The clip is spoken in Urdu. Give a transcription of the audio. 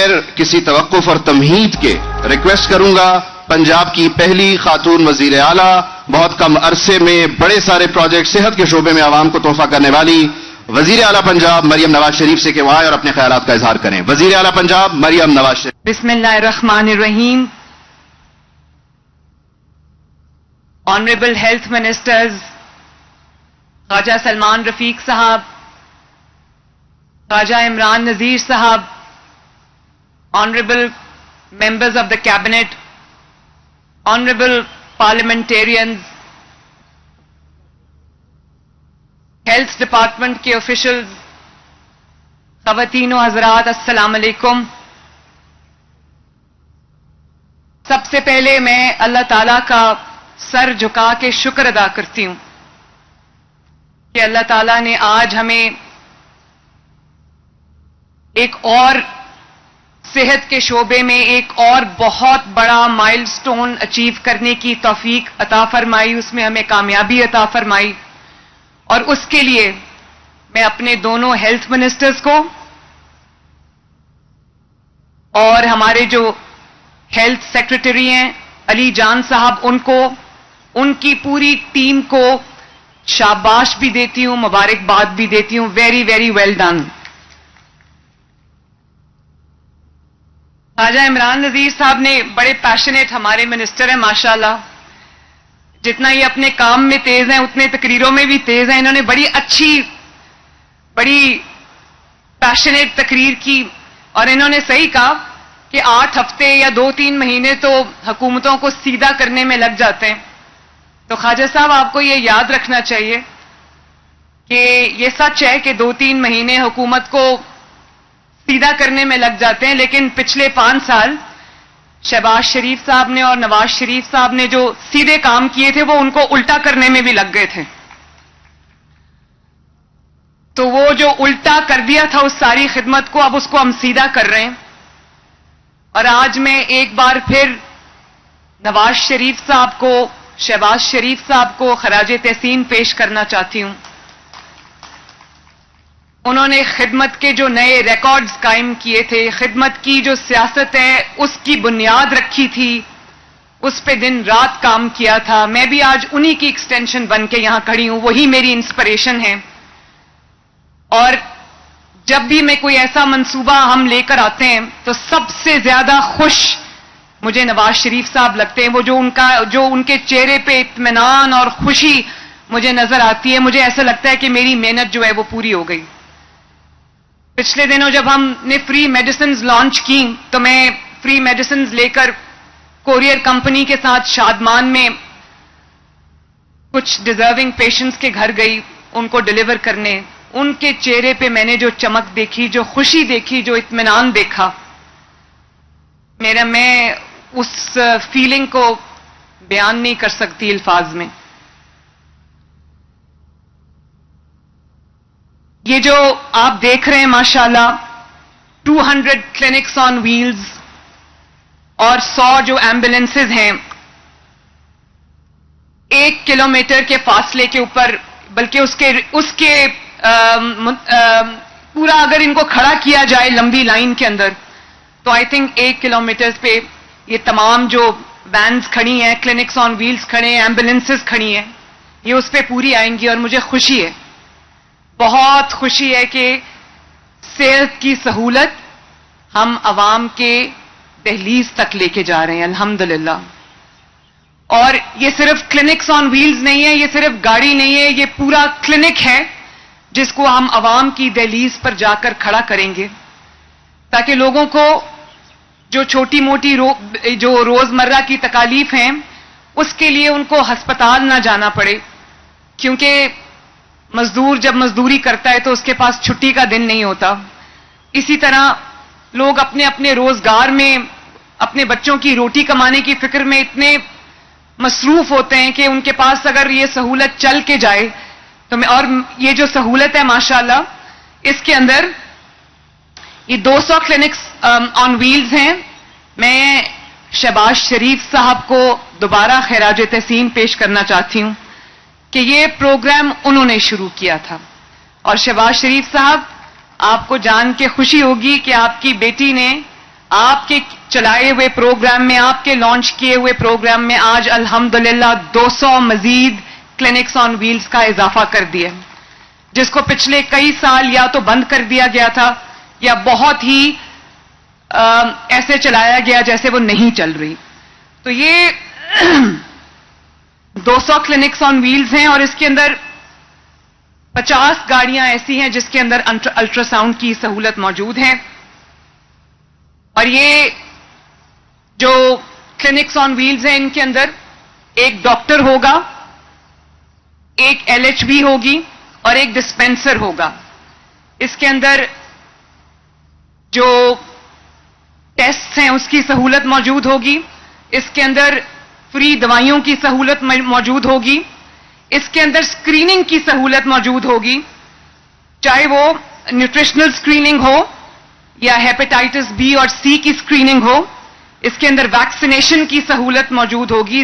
بغیر کسی توقف اور تمہید کے ریکویسٹ کروں گا پنجاب کی پہلی خاتون وزیر اعلیٰ، بہت کم عرصے میں بڑے سارے پروجیکٹ صحت کے شعبے میں عوام کو تحفہ کرنے والی وزیر اعلیٰ پنجاب مریم نواز شریف سے کہ وہ آئے اور اپنے خیالات کا اظہار کریں. وزیر اعلیٰ پنجاب مریم نواز شریف. بسم اللہ الرحمن الرحیم. آنریبل ہیلتھ منسٹرز خواجہ سلمان رفیق صاحب، خواجہ عمران نذیر صاحب، honourable members of the cabinet, honourable parliamentarians, health department کے آفیشلز، خواتین و حضرات، السلام علیکم. سب سے پہلے میں اللہ تعالیٰ کا سر جھکا کے شکر ادا کرتی ہوں کہ اللہ تعالیٰ نے آج ہمیں ایک اور صحت کے شعبے میں ایک اور بہت بڑا مائل سٹون اچیو کرنے کی توفیق عطا فرمائی، اس میں ہمیں کامیابی عطا فرمائی. اور اس کے لیے میں اپنے دونوں ہیلتھ منسٹرز کو اور ہمارے جو ہیلتھ سیکرٹری ہیں علی جان صاحب، ان کی پوری ٹیم کو شاباش بھی دیتی ہوں، مبارکباد بھی دیتی ہوں. Very very well done. خواجہ عمران نذیر صاحب نے بڑے پیشنیٹ ہمارے منسٹر ہیں ماشاءاللہ. جتنا یہ اپنے کام میں تیز ہیں اتنے تقریروں میں بھی تیز ہیں. انہوں نے بڑی اچھی بڑی پیشنیٹ تقریر کی اور انہوں نے صحیح کہا کہ 8 ہفتے یا 2-3 مہینے تو حکومتوں کو سیدھا کرنے میں لگ جاتے ہیں. تو خواجہ صاحب آپ کو یہ یاد رکھنا چاہیے کہ یہ سچ ہے کہ 2-3 مہینے حکومت کو سیدھا کرنے میں لگ جاتے ہیں، لیکن پچھلے 5 سال شہباز شریف صاحب نے اور نواز شریف صاحب نے جو سیدھے کام کیے تھے وہ ان کو الٹا کرنے میں بھی لگ گئے تھے. تو وہ جو الٹا کر دیا تھا اس ساری خدمت کو، اب اس کو ہم سیدھا کر رہے ہیں. اور آج میں ایک بار پھر نواز شریف صاحب کو، شہباز شریف صاحب کو خراج تحسین پیش کرنا چاہتی ہوں. انہوں نے خدمت کے جو نئے ریکارڈز قائم کیے تھے، خدمت کی جو سیاست ہے اس کی بنیاد رکھی تھی، اس پہ دن رات کام کیا تھا. میں بھی آج انہی کی ایکسٹینشن بن کے یہاں کھڑی ہوں، وہی میری انسپریشن ہے. اور جب بھی میں کوئی ایسا منصوبہ ہم لے کر آتے ہیں تو سب سے زیادہ خوش مجھے نواز شریف صاحب لگتے ہیں. وہ جو ان کے چہرے پہ اطمینان اور خوشی مجھے نظر آتی ہے، مجھے ایسا لگتا ہے کہ میری محنت جو ہے وہ پوری ہو گئی. پچھلے دنوں جب ہم نے فری میڈیسنز لانچ کی تو میں فری میڈیسنز لے کر کوریئر کمپنی کے ساتھ شادمان میں کچھ ڈیزرونگ پیشنٹس کے گھر گئی ان کو ڈیلیور کرنے. ان کے چہرے پہ میں نے جو چمک دیکھی، جو خوشی دیکھی، جو اطمینان دیکھا، میں اس فیلنگ کو بیان نہیں کر سکتی الفاظ میں. یہ جو آپ دیکھ رہے ہیں ماشاءاللہ 200 کلینکس آن ویلز اور 100 جو ایمبولینسز ہیں 1 کلومیٹر کے فاصلے کے اوپر، بلکہ اس کے پورا اگر ان کو کھڑا کیا جائے لمبی لائن کے اندر تو آئی تھنک 1 کلومیٹر پہ یہ تمام جو وینز کھڑی ہیں، کلینکس آن ویلز کھڑے ہیں، ایمبولینسز کھڑی ہیں، یہ اس پہ پوری آئیں گی. اور مجھے خوشی ہے، بہت خوشی ہے کہ صحت کی سہولت ہم عوام کے دہلیز تک لے کے جا رہے ہیں الحمدللہ. اور یہ صرف کلینکس آن ویلز نہیں ہے، یہ صرف گاڑی نہیں ہے، یہ پورا کلینک ہے جس کو ہم عوام کی دہلیز پر جا کر کھڑا کریں گے تاکہ لوگوں کو جو چھوٹی موٹی جو روزمرہ کی تکالیف ہیں اس کے لیے ان کو ہسپتال نہ جانا پڑے. کیونکہ مزدور جب مزدوری کرتا ہے تو اس کے پاس چھٹی کا دن نہیں ہوتا. اسی طرح لوگ اپنے اپنے روزگار میں اپنے بچوں کی روٹی کمانے کی فکر میں اتنے مصروف ہوتے ہیں کہ ان کے پاس اگر یہ سہولت چل کے جائے تو اور یہ جو سہولت ہے ماشاءاللہ اس کے اندر یہ 200 کلینکس آن ویلز ہیں. میں شہباز شریف صاحب کو دوبارہ خراج تحسین پیش کرنا چاہتی ہوں کہ یہ پروگرام انہوں نے شروع کیا تھا. اور شہباز شریف صاحب، آپ کو جان کے خوشی ہوگی کہ آپ کی بیٹی نے آپ کے چلائے ہوئے پروگرام میں, آپ کے لانچ کیے ہوئے پروگرام میں آج الحمدللہ 200 مزید کلینکس آن ویلز کا اضافہ کر دیا, جس کو پچھلے کئی سال یا تو بند کر دیا گیا تھا یا بہت ہی ایسے چلایا گیا جیسے وہ نہیں چل رہی. تو یہ 200 کلینکس آن ویلز ہیں اور اس کے اندر 50 گاڑیاں ایسی ہیں جس کے اندر الٹرا ساؤنڈ کی سہولت موجود ہے. اور یہ جو کلینکس آن ویلز ہیں ان کے اندر ایک ڈاکٹر ہوگا, ایک LHV ہوگی اور ایک ڈسپینسر ہوگا. اس کے اندر جو ٹیسٹ ہیں اس کی سہولت موجود ہوگی, اس کے اندر فری دوائیوں کی سہولت موجود ہوگی, اس کے اندر اسکریننگ کی سہولت موجود ہوگی, چاہے وہ نیوٹریشنل اسکریننگ ہو یا ہیپیٹائٹس B اور C کی اسکریننگ ہو. اس کے اندر ویکسینیشن کی سہولت موجود ہوگی.